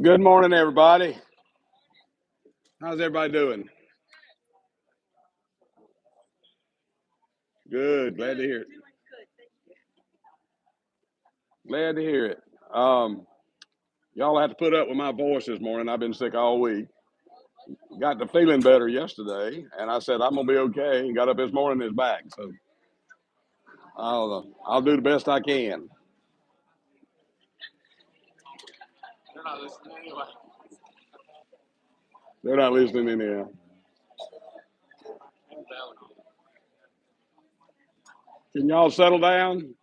Good morning, everybody. How's everybody doing? Good. Glad to hear it. Glad to hear it. Um, y'all have to put up with my voice this morning. I've been sick all week. Got the feeling better yesterday, and I said I'm gonna be okay. And got up this morning, and it's back. So I'll do the best I can. They're not listening anyway. They're not listening anyhow. Can y'all settle down?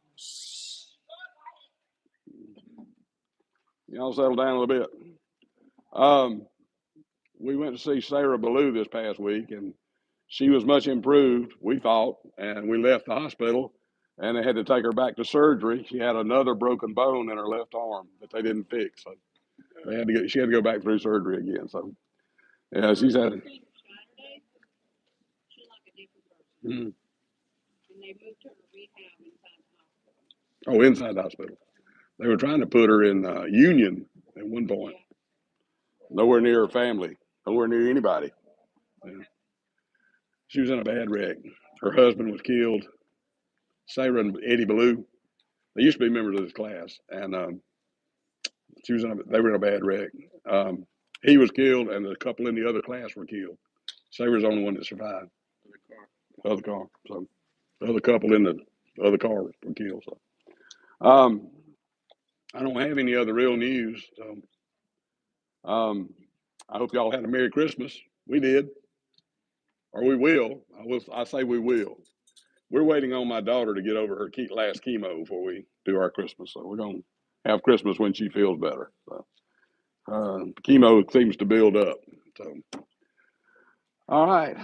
Y'all settle down a little bit. Um, we went to see Sarah Ballou this past week, and she was much improved, we thought, and we left the hospital, and they had to take her back to surgery. She had another broken bone in her left arm that they didn't fix, so she had to go back through surgery again. So yeah, she's had it. Mm. Oh, inside the hospital. They were trying to put her in Union at one point. Nowhere near her family. Nowhere near anybody. Yeah. She was in a bad wreck. Her husband was killed. Sarah and Eddie Ballou. They used to be members of this class, and they were in a bad wreck. He was killed, and the couple in the other class were killed. Sarah's the only one that survived. The other car. So the other couple in the other car were killed. So I don't have any other real news. So I hope y'all had a Merry Christmas. We did, or we will. I say we will. We're waiting on my daughter to get over her last chemo before we do our Christmas. So we're gonna have Christmas when she feels better. So chemo seems to build up. So all right,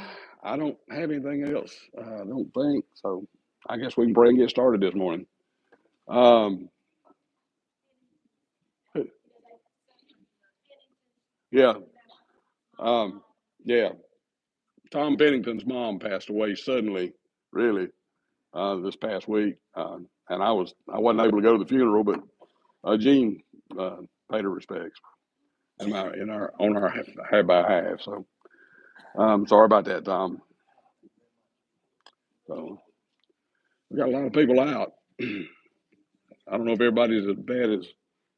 I don't have anything else. I don't think so. I guess we can pray and get started this morning. Um, yeah, yeah. Tom Pennington's mom passed away suddenly, really, this past week, and I wasn't able to go to the funeral, but Jean paid her respects on our half by half. So sorry about that, Tom. So we got a lot of people out. I don't know if everybody's as bad as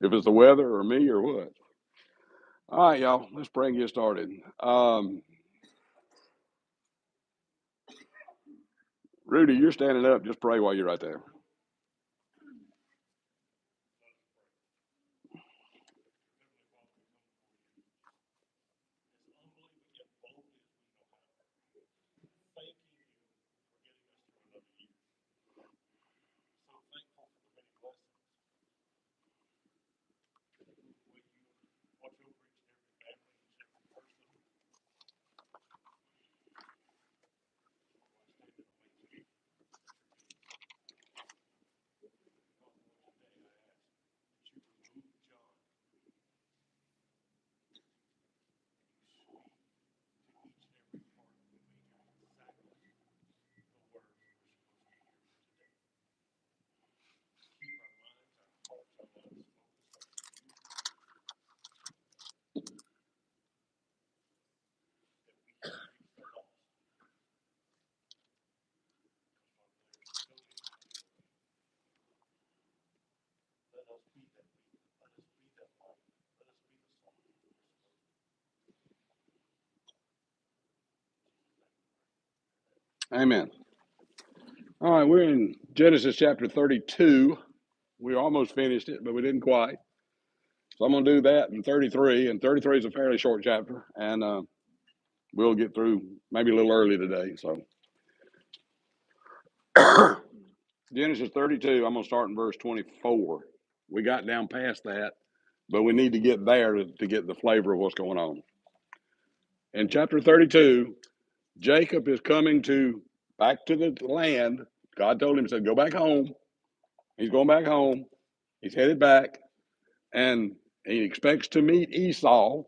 if it's the weather or me or what. All right, y'all, let's pray and get started. Rudy, you're standing up. Just pray while you're right there. Amen. All right, we're in Genesis chapter 32. We almost finished it, but we didn't quite. So I'm going to do that in 33, and 33 is a fairly short chapter, and we'll get through maybe a little early today. So Genesis 32, I'm going to start in verse 24. We got down past that, but we need to get there to get the flavor of what's going on. In chapter 32, Jacob is coming back to the land. God told him, he said, go back home. He's going back home. He's headed back, and he expects to meet Esau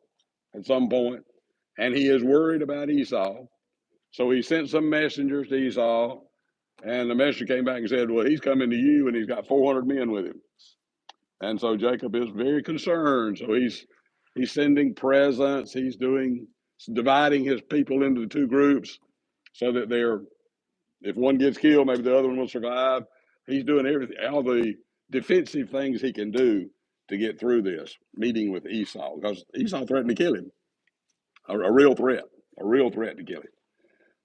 at some point, and he is worried about Esau. So he sent some messengers to Esau, and the messenger came back and said, well, he's coming to you, and he's got 400 men with him. And so Jacob is very concerned. So he's He's sending presents. He's dividing his people into two groups so that if one gets killed, maybe the other one will survive. He's doing everything, all the defensive things he can do to get through this meeting with Esau, because Esau threatened to kill him, a real threat to kill him.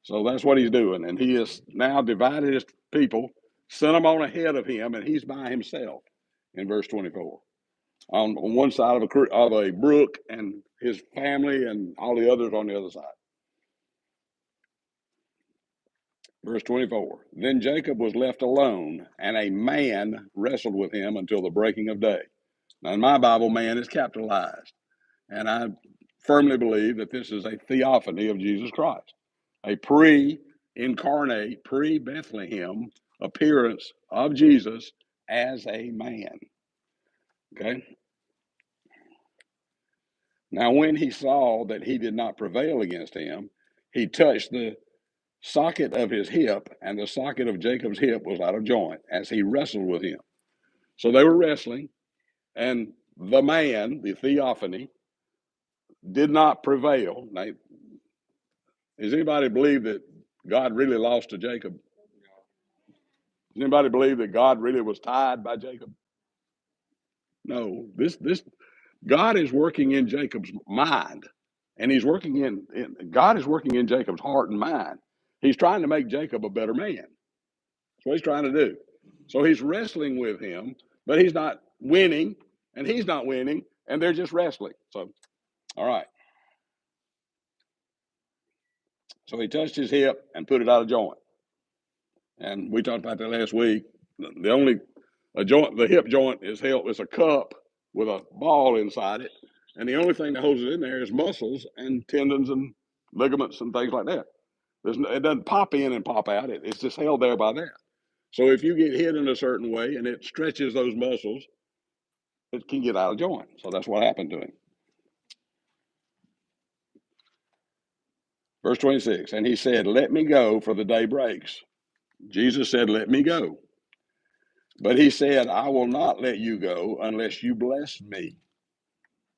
So that's what he's doing, and he has now divided his people, sent them on ahead of him, and he's by himself in verse 24. On one side of a brook, and his family and all the others on the other side. Verse 24, then Jacob was left alone, and a man wrestled with him until the breaking of day. Now, in my Bible, man is capitalized, and I firmly believe that this is a theophany of Jesus Christ, a pre-incarnate, pre-Bethlehem appearance of Jesus as a man. Okay? Now, when he saw that he did not prevail against him, he touched the socket of his hip, and the socket of Jacob's hip was out of joint as he wrestled with him. So they were wrestling, and the man, the theophany, did not prevail. Now, does anybody believe that God really lost to Jacob? Does anybody believe that God really was tied by Jacob? No. This God is working in Jacob's mind, and God is working in Jacob's heart and mind. He's trying to make Jacob a better man. That's what he's trying to do. So he's wrestling with him, but he's not winning, and he's not winning, and they're just wrestling. So, all right. So he touched his hip and put it out of joint. And we talked about that last week. The hip joint is held as a cup with a ball inside it, and the only thing that holds it in there is muscles and tendons and ligaments and things like that. It doesn't pop in and pop out. It's just held there by that. So if you get hit in a certain way and it stretches those muscles, it can get out of joint. So that's what happened to him. Verse 26, and he said, let me go, for the day breaks. Jesus said, let me go. But he said, I will not let you go unless you bless me.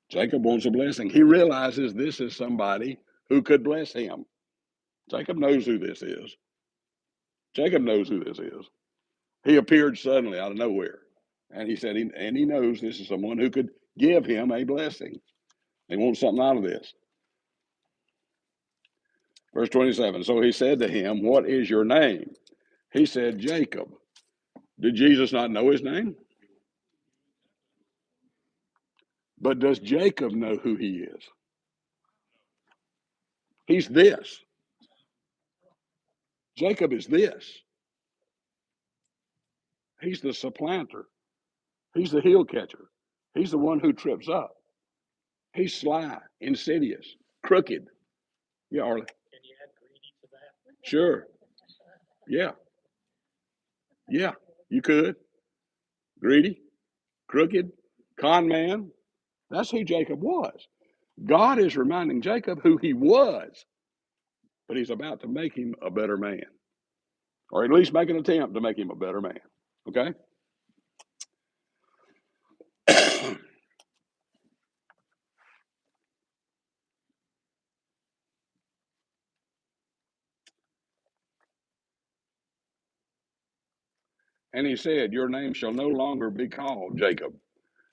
Jacob wants a blessing. He realizes this is somebody who could bless him. Jacob knows who this is. Jacob knows who this is. He appeared suddenly out of nowhere. And he said, he knows this is someone who could give him a blessing. He wants something out of this. Verse 27, so he said to him, what is your name? He said, Jacob. Did Jesus not know his name? But does Jacob know who he is? He's this. Jacob is this. He's the supplanter. He's the heel catcher. He's the one who trips up. He's sly, insidious, crooked. Yeah, Arlie. Can you add greedy to that? Sure. Yeah. Yeah, you could. Greedy, crooked, con man. That's who Jacob was. God is reminding Jacob who he was, but he's about to make him a better man, or at least make an attempt to make him a better man. Okay? And he said, your name shall no longer be called Jacob,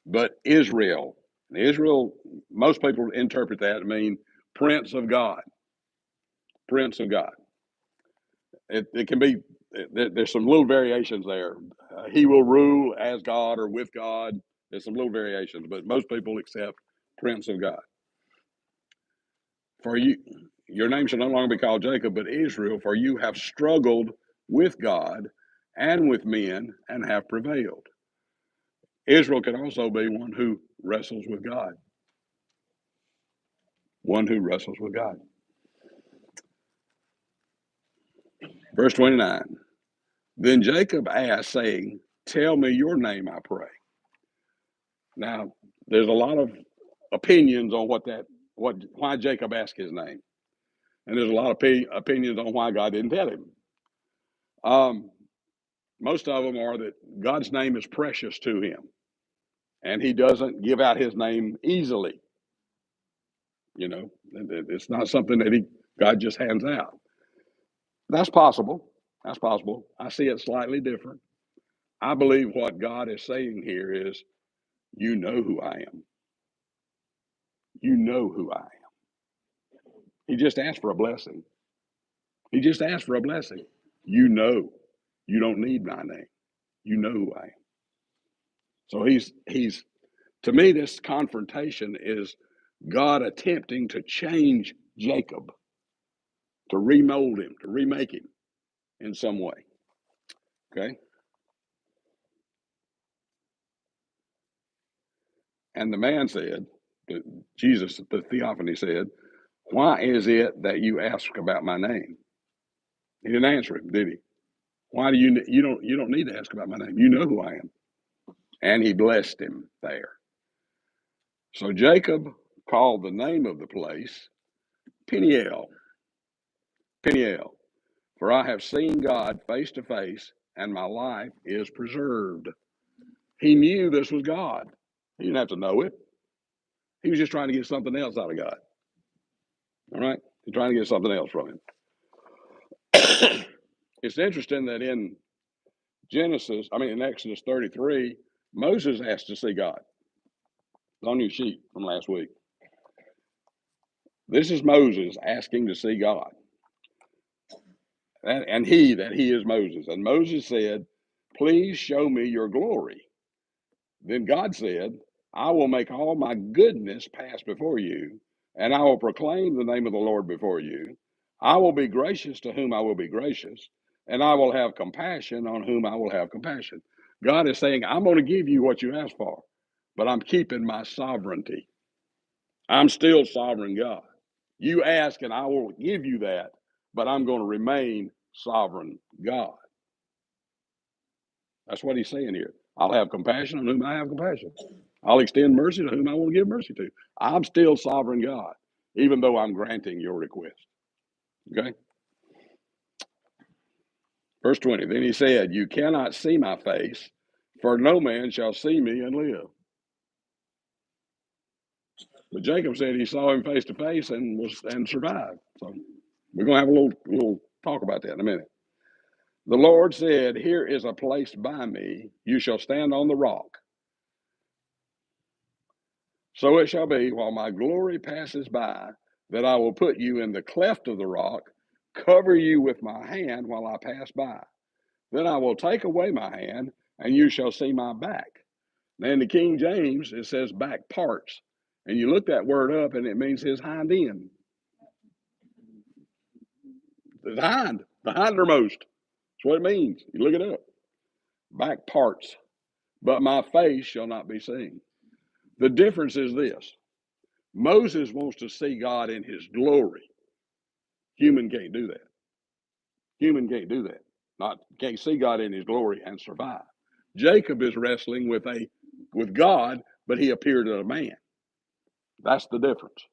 but Israel. And Israel, most people interpret that to mean Prince of God. Prince of God. It can be, there's some little variations there. He will rule as God or with God. There's some little variations, but most people accept Prince of God. For you, your name shall no longer be called Jacob, but Israel, for you have struggled with God and with men and have prevailed. Israel can also be one who wrestles with God. One who wrestles with God. Verse 29. Then Jacob asked, saying, tell me your name, I pray. Now, there's a lot of opinions on why Jacob asked his name. And there's a lot of opinions on why God didn't tell him. Most of them are that God's name is precious to him, and he doesn't give out his name easily. You know, it's not something that God just hands out. That's possible. That's possible. I see it slightly different. I believe what God is saying here is, you know who I am. You know who I am. He just asked for a blessing. He just asked for a blessing. You know, you don't need my name. You know who I am. So he's to me, this confrontation is God attempting to change Jacob, to remold him, to remake him in some way. Okay. And the man said, Jesus, the theophany said, why is it that you ask about my name? He didn't answer him, did he? Why do you don't need to ask about my name. You know who I am. And he blessed him there. So Jacob called the name of the place Peniel. Peniel. For I have seen God face to face, and my life is preserved. He knew this was God. He didn't have to know it. He was just trying to get something else out of God. All right? He's trying to get something else from him. It's interesting that in Exodus 33, Moses asked to see God. It's on your sheet from last week. This is Moses asking to see God. And he is Moses. And Moses said, please show me your glory. Then God said, I will make all my goodness pass before you, and I will proclaim the name of the Lord before you. I will be gracious to whom I will be gracious, and I will have compassion on whom I will have compassion. God is saying, I'm going to give you what you asked for, but I'm keeping my sovereignty. I'm still sovereign God. You ask, and I will give you that, but I'm going to remain sovereign God. That's what he's saying here. I'll have compassion on whom I have compassion. I'll extend mercy to whom I want to give mercy to. I'm still sovereign God, even though I'm granting your request. Okay? Verse 20. Then he said, you cannot see my face, for no man shall see me and live. But Jacob said he saw him face to face and survived. So we're going to have a little talk about that in a minute. The Lord said, here is a place by me. You shall stand on the rock. So it shall be, while my glory passes by, that I will put you in the cleft of the rock, cover you with my hand while I pass by. Then I will take away my hand, and you shall see my back. Now in the King James, it says back parts. And you look that word up, and it means his hind end. The hindermost. That's what it means. You look it up. Back parts. But my face shall not be seen. The difference is this. Moses wants to see God in his glory. Human can't do that. Human can't do that. Can't see God in his glory and survive. Jacob is wrestling with God, but he appeared as a man. That's the difference.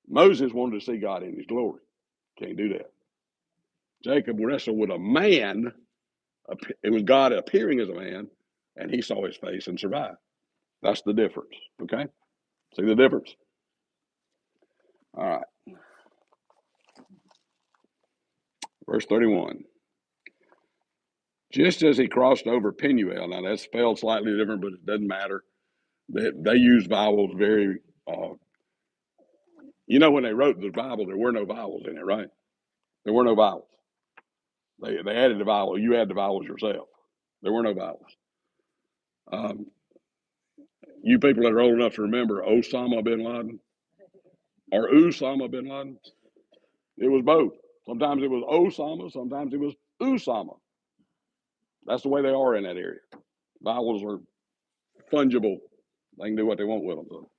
Moses wanted to see God in his glory. Can't do that. Jacob wrestled with a man. It was God appearing as a man, and he saw his face and survived. That's the difference. Okay? See the difference? All right. Verse 31. Just as he crossed over Penuel, now that's spelled slightly different, but it doesn't matter. They use vowels very, when they wrote the Bible, there were no vowels in it, right? There were no vowels. They added the vowel. You add the vowels yourself. There were no vowels. You people that are old enough to remember Osama bin Laden or Usama bin Laden, it was both. Sometimes it was Osama, sometimes it was Usama. That's the way they are in that area. Vowels are fungible. They can do what they want with them. So.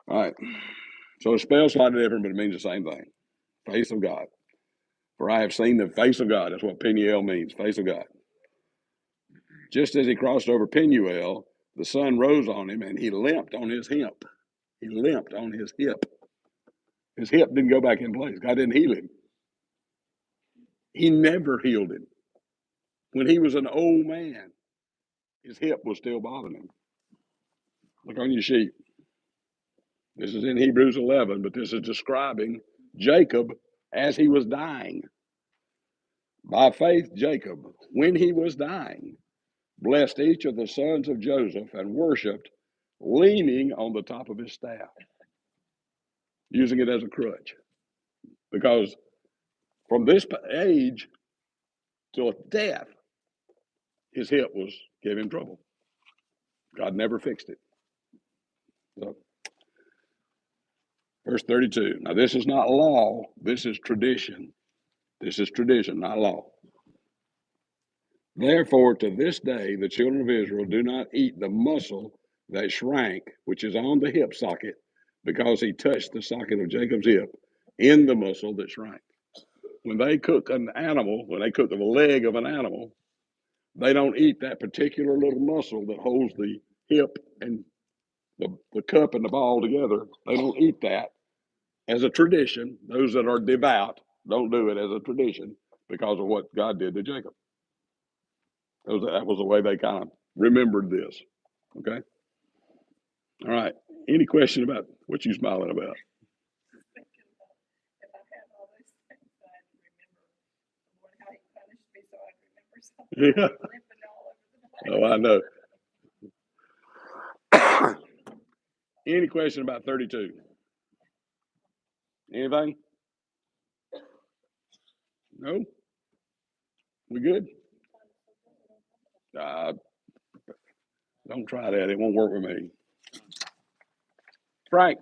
All right. So it spells slightly different, but it means the same thing. Face of God. For I have seen the face of God. That's what Peniel means, face of God. Just as he crossed over Penuel, the sun rose on him, and he limped on his hip. He limped on his hip. His hip didn't go back in place. God didn't heal him. He never healed him. When he was an old man, his hip was still bothering him. Look on your sheet. This is in Hebrews 11, but this is describing Jacob as he was dying. By faith, Jacob, when he was dying, blessed each of the sons of Joseph and worshiped, leaning on the top of his staff, using it as a crutch. Because from this age till death, his hip was giving him trouble. God never fixed it. So, verse 32. Now, this is not law, this is tradition. This is tradition, not law. Therefore, to this day, the children of Israel do not eat the muscle that shrank, which is on the hip socket, because he touched the socket of Jacob's hip in the muscle that shrank. When they cook an animal, when they cook the leg of an animal, they don't eat that particular little muscle that holds the hip and the cup and the ball together. They don't eat that as a tradition. Those that are devout don't do it as a tradition because of what God did to Jacob. That was the way they kind of remembered this. Okay. All right. Any question about what you smiling about? Yeah. Oh, I know. Any question about 32? Anything? No? We good? Don't try that. It won't work with me. Frank.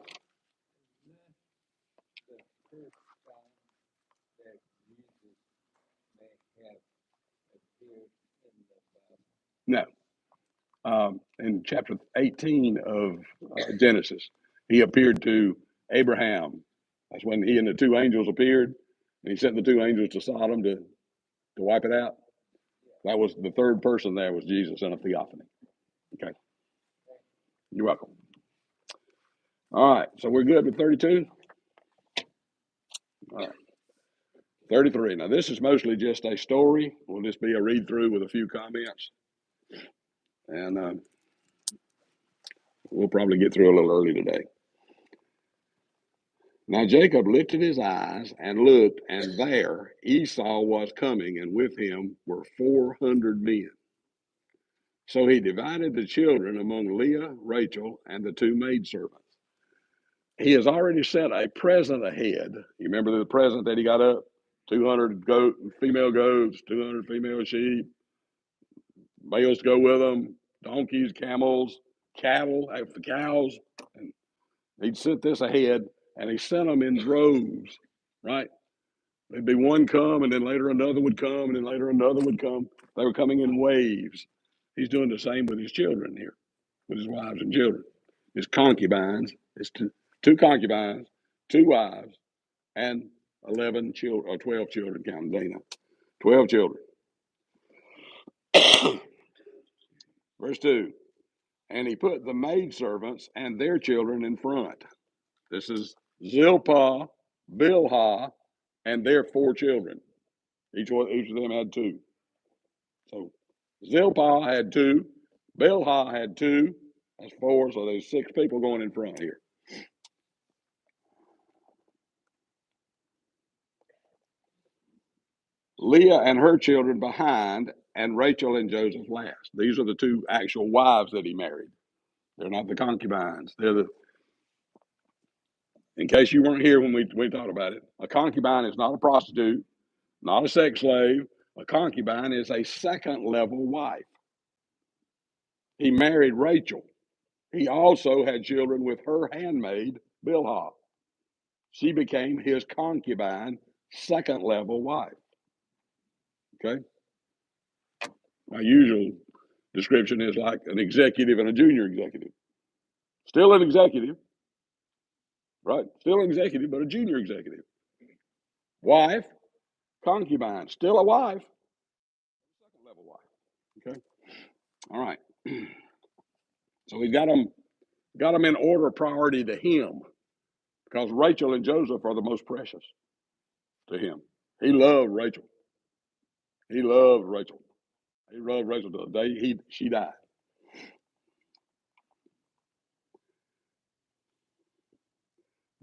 No. In chapter 18 of Genesis, he appeared to Abraham. That's when he and the two angels appeared, and he sent the two angels to Sodom to wipe it out. That was the third person there was Jesus in a theophany. Okay. You're welcome. All right. So we're good with 32? All right. 33. Now, this is mostly just a story. Will just be a read through with a few comments. And we'll probably get through a little early today. Now Jacob lifted his eyes and looked, and there Esau was coming, and with him were 400 men. So he divided the children among Leah, Rachel, and the two maidservants. He has already sent a present ahead. You remember the present that he got up? 200 female goats, 200 female sheep, males to go with them, donkeys, camels, cattle, the cows. And he'd sent this ahead, and he sent them in droves, right? There'd be one come, and then later another would come, and then later another would come. They were coming in waves. He's doing the same with his children here, with his wives and children. His concubines, his two concubines, two wives, and 11 children, or 12 children, counting Dana. 12 children. Verse 2. And he put the maidservants and their children in front. This is Zilpah, Bilhah, and their 4 children. Each of them had 2. So Zilpah had 2, Bilhah had 2. That's 4. So there's 6 people going in front here. Leah and her children behind, and Rachel and Joseph last. These are the 2 actual wives that he married. They're not the concubines. In case you weren't here when we talked about it, a concubine is not a prostitute, not a sex slave. A concubine is a second level wife. He married Rachel. He also had children with her handmaid, Bilhah. She became his concubine, second level wife. Okay? My usual description is like an executive and a junior executive. Still an executive, right? Still an executive, but a junior executive. Wife, concubine, still a wife, second level wife. Okay? All right. So he's got them in order of priority to him because Rachel and Joseph are the most precious to him. He loved Rachel. He loved Rachel. He loved Rachel till the day she died.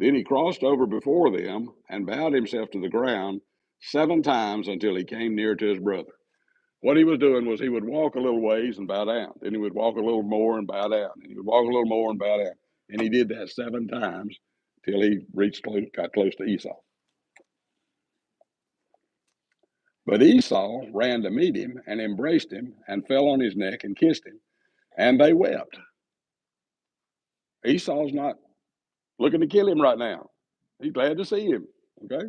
Then he crossed over before them and bowed himself to the ground 7 times until he came near to his brother. What he was doing was he would walk a little ways and bow down. Then he would walk a little more and bow down. And he would walk a little more and bow down. And he did that 7 times till he got close to Esau. But Esau ran to meet him and embraced him and fell on his neck and kissed him. And they wept. Esau's not looking to kill him right now. He's glad to see him. Okay?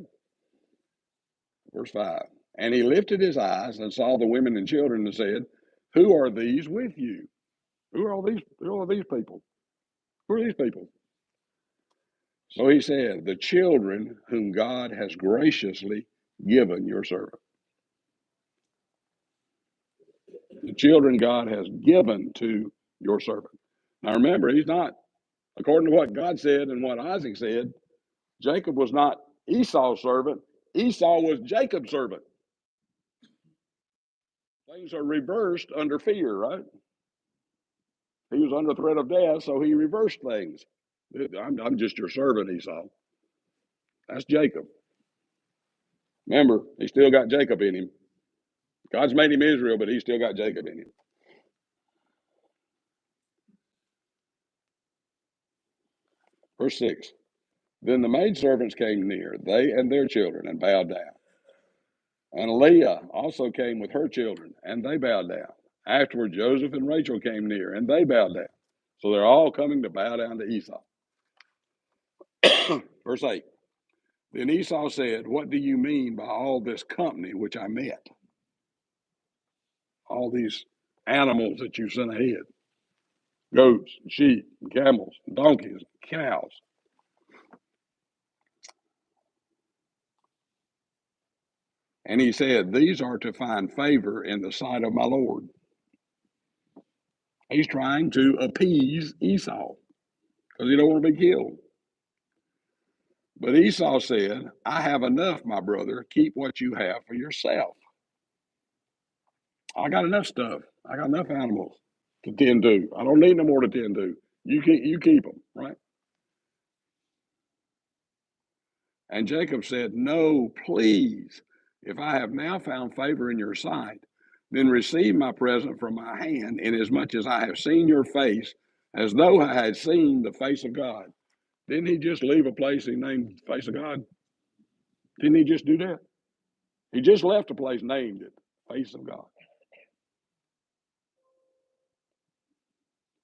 Verse 5. And he lifted his eyes and saw the women and children and said, who are these with you? Who are these people? Who are these people? So he said, the children whom God has graciously given your servant. The children God has given to your servant. Now remember, he's not, according to what God said and what Isaac said, Jacob was not Esau's servant. Esau was Jacob's servant. Things are reversed under fear, right? He was under threat of death, so he reversed things. I'm just your servant, Esau. That's Jacob. Remember, he still got Jacob in him. God's made him Israel, but he's still got Jacob in him. Verse 6. Then the maidservants came near, they and their children, and bowed down. And Leah also came with her children, and they bowed down. Afterward, Joseph and Rachel came near, and they bowed down. So they're all coming to bow down to Esau. Verse 8. Then Esau said, what do you mean by all this company which I met? All these animals that you sent ahead. Goats, and sheep, and camels, and donkeys, and cows. And he said, these are to find favor in the sight of my Lord. He's trying to appease Esau because he don't want to be killed. But Esau said, I have enough, my brother. Keep what you have for yourself. I got enough stuff. I got enough animals to tend to. I don't need no more to tend to. You keep them, right? And Jacob said, no, please. If I have now found favor in your sight, then receive my present from my hand, inasmuch as I have seen your face, as though I had seen the face of God. Didn't he just leave a place he named the face of God? Didn't he just do that? He just left a place, named it face of God.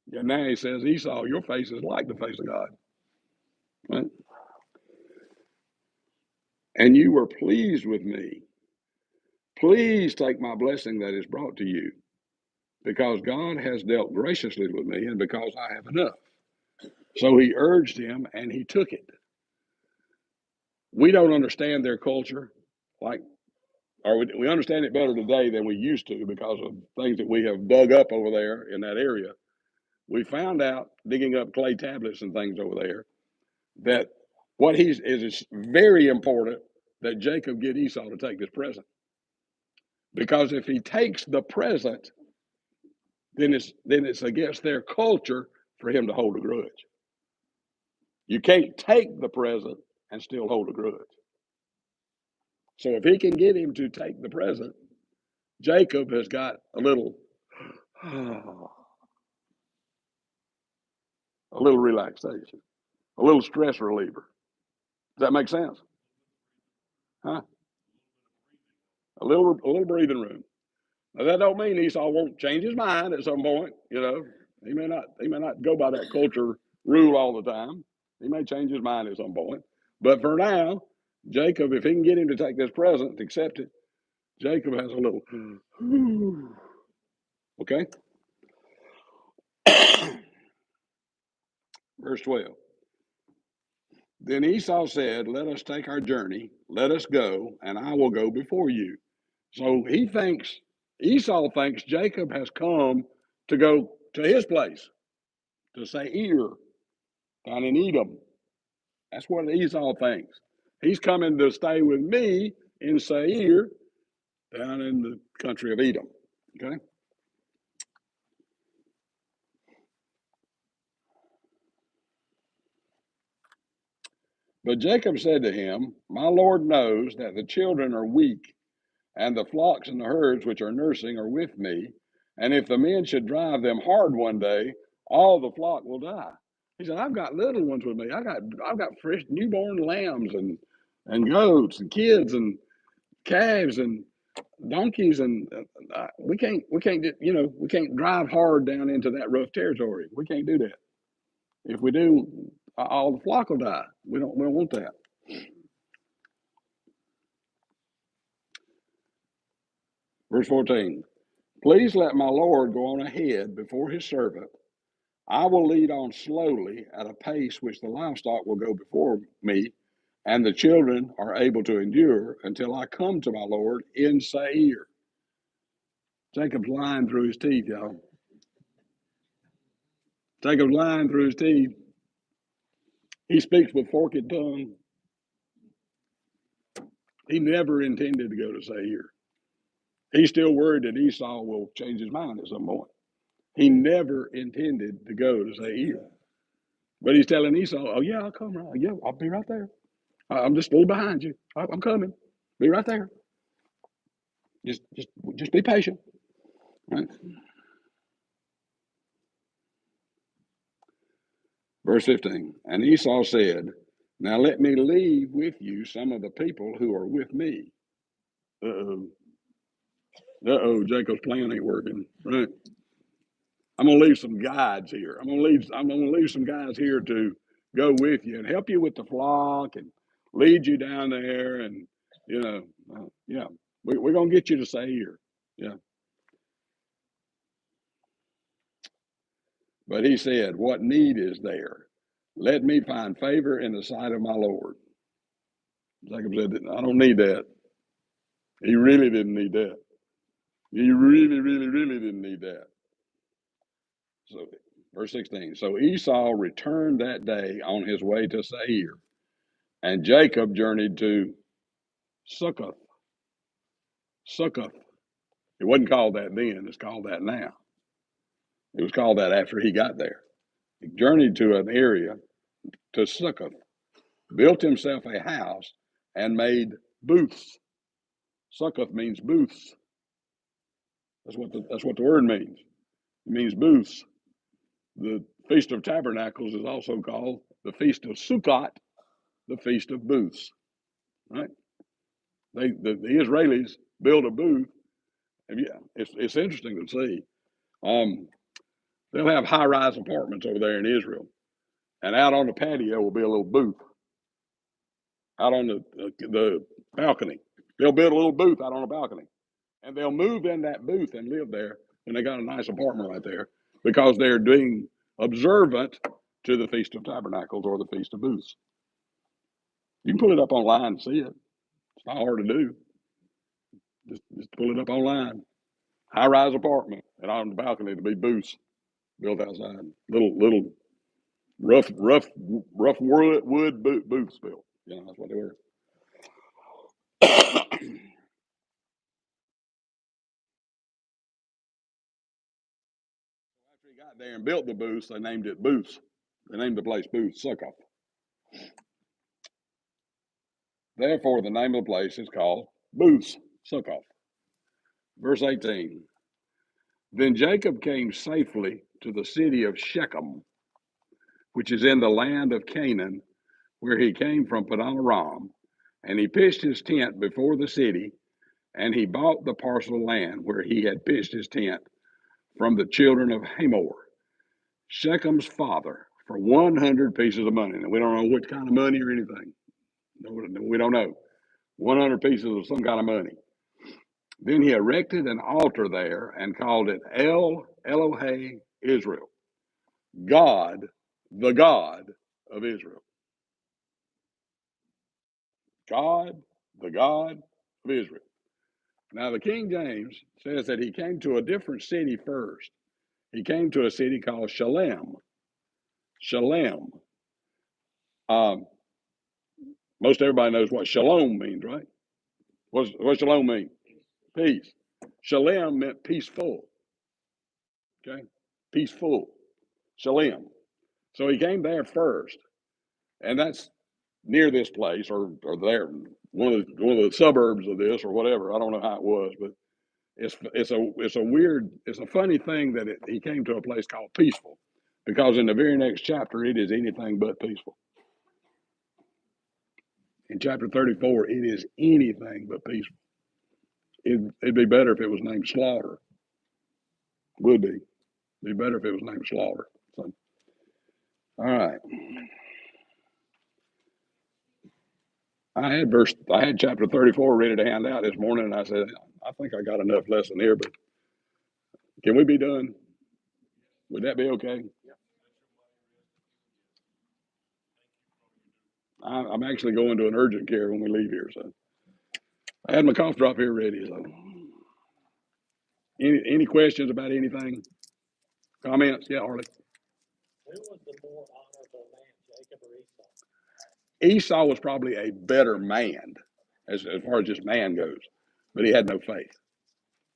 Yeah, now he says, Esau, your face is like the face of God. Right? And you were pleased with me. Please take my blessing that is brought to you, because God has dealt graciously with me and because I have enough. So he urged him and he took it. We don't understand their culture or we understand it better today than we used to because of things that we have dug up over there in that area. We found out, digging up clay tablets and things over there, that what is very important that Jacob get Esau to take this present. Because if he takes the present, then it's against their culture for him to hold a grudge. You can't take the present and still hold a grudge. So if he can get him to take the present, Jacob has got a little relaxation, a little stress reliever. Does that make sense? Huh? A little breathing room. Now that don't mean Esau won't change his mind at some point. You know, he may not go by that culture rule all the time. He may change his mind at some point. But for now, Jacob, if he can get him to take this present, accept it, Jacob has a little. Okay. Verse 12. Then Esau said, let us take our journey. Let us go, and I will go before you. So Esau thinks Jacob has come to go to his place, to Seir, down in Edom. That's what Esau thinks. He's coming to stay with me in Seir, down in the country of Edom. Okay? But Jacob said to him, My Lord knows that the children are weak, and the flocks and the herds which are nursing are with me. And if the men should drive them hard one day, all the flock will die. He said, I've got little ones with me. I've got fresh newborn lambs and goats and kids and calves and donkeys, and we can't drive hard down into that rough territory. We can't do that. If we do, all the flock will die. We don't want that. Verse 14. Please let my Lord go on ahead before his servant. I will lead on slowly at a pace which the livestock will go before me, and the children are able to endure until I come to my Lord in Seir. Jacob's lying through his teeth, y'all. Jacob's lying through his teeth. He speaks with forked tongue. He never intended to go to Seir. He's still worried that Esau will change his mind at some point. He never intended to go to Seir. But he's telling Esau, oh, yeah, I'll come right. Yeah, I'll be right there. I'm just a little behind you. I'm coming. Be right there. Just be patient. Right? Verse 15. And Esau said, Now let me leave with you some of the people who are with me. Uh-oh. Jacob's plan ain't working. Right? I'm gonna leave some guides here. I'm gonna leave some guys here to go with you and help you with the flock and lead you down there, and yeah, we're gonna get you to Seir. Yeah. But he said, What need is there? Let me find favor in the sight of my Lord. Jacob said, I don't need that. He really didn't need that. He really, really, really didn't need that. So, verse 16. So Esau returned that day on his way to Seir, and Jacob journeyed to Succoth. Succoth. It wasn't called that then, it's called that now. It was called that after he got there. He journeyed to an area to Succoth, built himself a house, and made booths. Succoth means booths. That's what the word means. It means booths. The Feast of Tabernacles is also called the Feast of Sukkot, the Feast of Booths. Right? The Israelis build a booth, and yeah, it's interesting to see. They'll have high-rise apartments over there in Israel, and out on the patio will be a little booth. Out on the balcony, they'll build a little booth out on the balcony, and they'll move in that booth and live there. And they got a nice apartment right there because they're being observant to the Feast of Tabernacles or the Feast of Booths. You can pull it up online and see it. It's not hard to do. Just pull it up online. High-rise apartment, and on the balcony to be booths built outside. Little rough wood booths built. That's what they were. After he got there and built the booths, they named it Booths. They named the place Booths, Succoth. Therefore, the name of the place is called Booths, Succoth. Verse 18. Then Jacob came safely to the city of Shechem, which is in the land of Canaan, where he came from Padan Aram, and he pitched his tent before the city, and he bought the parcel of land where he had pitched his tent from the children of Hamor, Shechem's father, for 100 pieces of money. Now, we don't know what kind of money or anything. We don't know. 100 pieces of some kind of money. Then he erected an altar there and called it El Elohe Israel, God, the God of Israel. God, the God of Israel. Now, the King James says that he came to a different city first. He came to a city called Shalem. Shalem. Most everybody knows what shalom means, right? What shalom mean? Peace. Shalem meant peaceful. Okay? Peaceful. Shalem. So he came there first. And that's near this place or there, one of the suburbs of this or whatever. I don't know how it was, but it's a funny thing that he came to a place called peaceful, because in the very next chapter it is anything but peaceful. In chapter 34, it is anything but peaceful. It'd be better if it was named slaughter. Would be. Be better if it was named slaughter. So, all right. I had chapter 34 ready to hand out this morning, and I said, I think I got enough lesson here, but can we be done? Would that be okay? I'm actually going to an urgent care when we leave here, so I had my cough drop here ready. So, any questions about anything? Comments? Yeah, Harley. Who was the more honorable man, Jacob or Esau? Esau was probably a better man as far as just man goes, but he had no faith.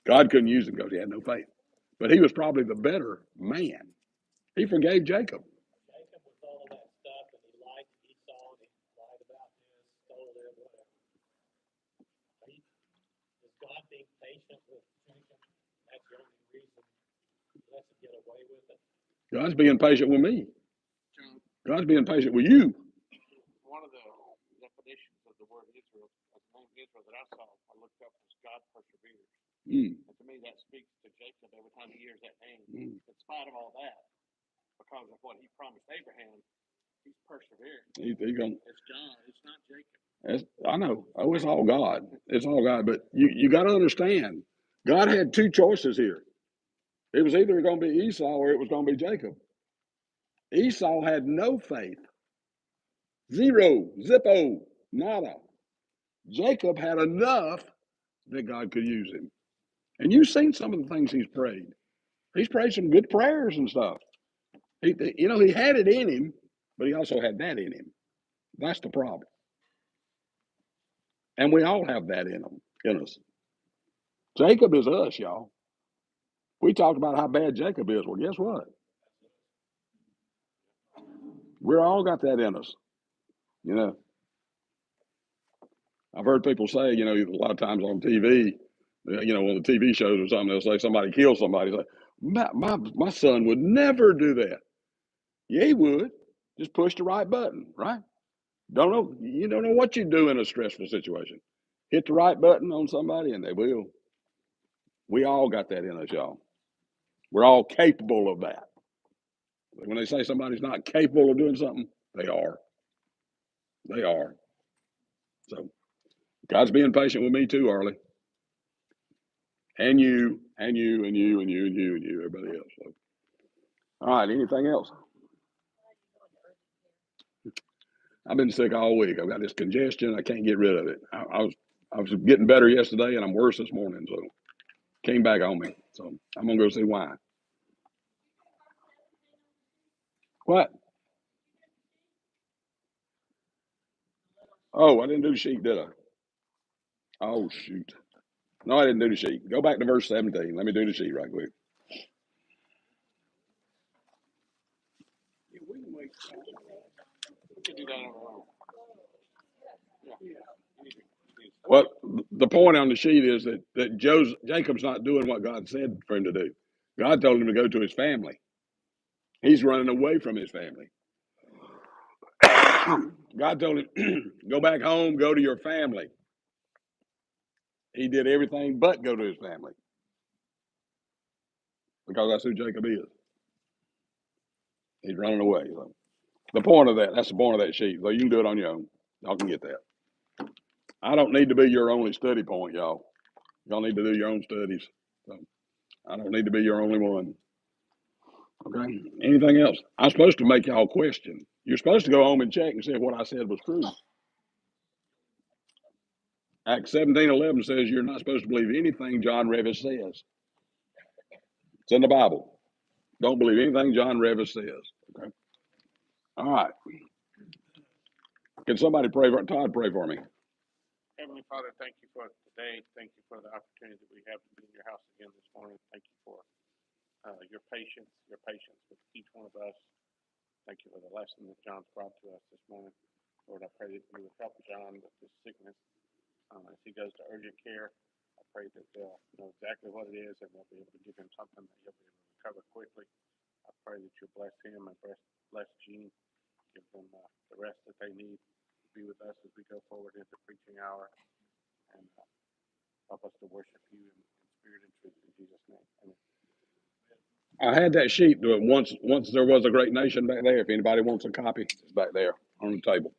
God couldn't use him because he had no faith. But he was probably the better man. He forgave Jacob. Jacob was all that stuff, and he lied to Esau, and he lied about this, stole it, whatever. Is God being patient with Jacob? That's the only reason he lets him get away with it. God's being patient with me. God's being patient with you. One of the definitions of the word Israel, of the name Israel that I saw, I looked up, was God perseveres. And to me, that speaks to Jacob every time he hears that name. In spite of all that, because of what he promised Abraham, he's persevering. It's John. It's not Jacob. I know. Oh, it's all God. It's all God. But you got to understand, God had two choices here. It was either going to be Esau or it was going to be Jacob. Esau had no faith. Zero, zippo, nada. Jacob had enough that God could use him. And you've seen some of the things he's prayed. He's prayed some good prayers and stuff. He had it in him, but he also had that in him. That's the problem. And we all have that in us. Jacob is us, y'all. We talked about how bad Jacob is. Well, guess what? We're all got that in us. I've heard people say, a lot of times on TV, on the TV shows or something, they'll say somebody killed somebody. It's like, my son would never do that. Yeah, he would. Just push the right button, right? You don't know what you do in a stressful situation. Hit the right button on somebody and they will. We all got that in us, y'all. We're all capable of that. When they say somebody's not capable of doing something, they are. They are. So God's being patient with me too, Arlie. And you, and you, and you, and you, and you, and you, everybody else. So. All right, anything else? I've been sick all week. I've got this congestion. I can't get rid of it. I was getting better yesterday, and I'm worse this morning. So came back on me. So I'm gonna go see why. What? Oh, I didn't do the sheet, did I? Oh shoot. No, I didn't do the sheet. Go back to verse 17. Let me do the sheet right quick. Yeah, we can wait. We can do that on our own. Yeah. Well, the point on the sheet is that Jacob's not doing what God said for him to do. God told him to go to his family. He's running away from his family. God told him, go back home, go to your family. He did everything but go to his family. Because that's who Jacob is. He's running away. So that's the point of that sheet. So you can do it on your own. Y'all can get that. I don't need to be your only study point, y'all. Y'all need to do your own studies. So I don't need to be your only one. Okay. Anything else? I'm supposed to make y'all question. You're supposed to go home and check and see if what I said was true. Acts 17:11 says you're not supposed to believe anything John Revis says. It's in the Bible. Don't believe anything John Revis says. Okay. All right. Can somebody pray for Todd? Pray for me. Heavenly Father, thank you for today. Thank you for the opportunity that we have to be in your house again this morning. Thank you for your patience with each one of us. Thank you for the lesson that John's brought to us this morning. Lord, I pray that you would help John with this sickness. As he goes to urgent care, I pray that they'll know exactly what it is and they'll be able to give him something that he'll be able to recover quickly. I pray that you bless him and bless Gene, give them the rest that they need to be with us as we go forward into preaching hour, and help us to worship you in spirit and truth. In Jesus' name, amen. I had that sheet once there was a great nation back there. If anybody wants a copy, it's back there on the table.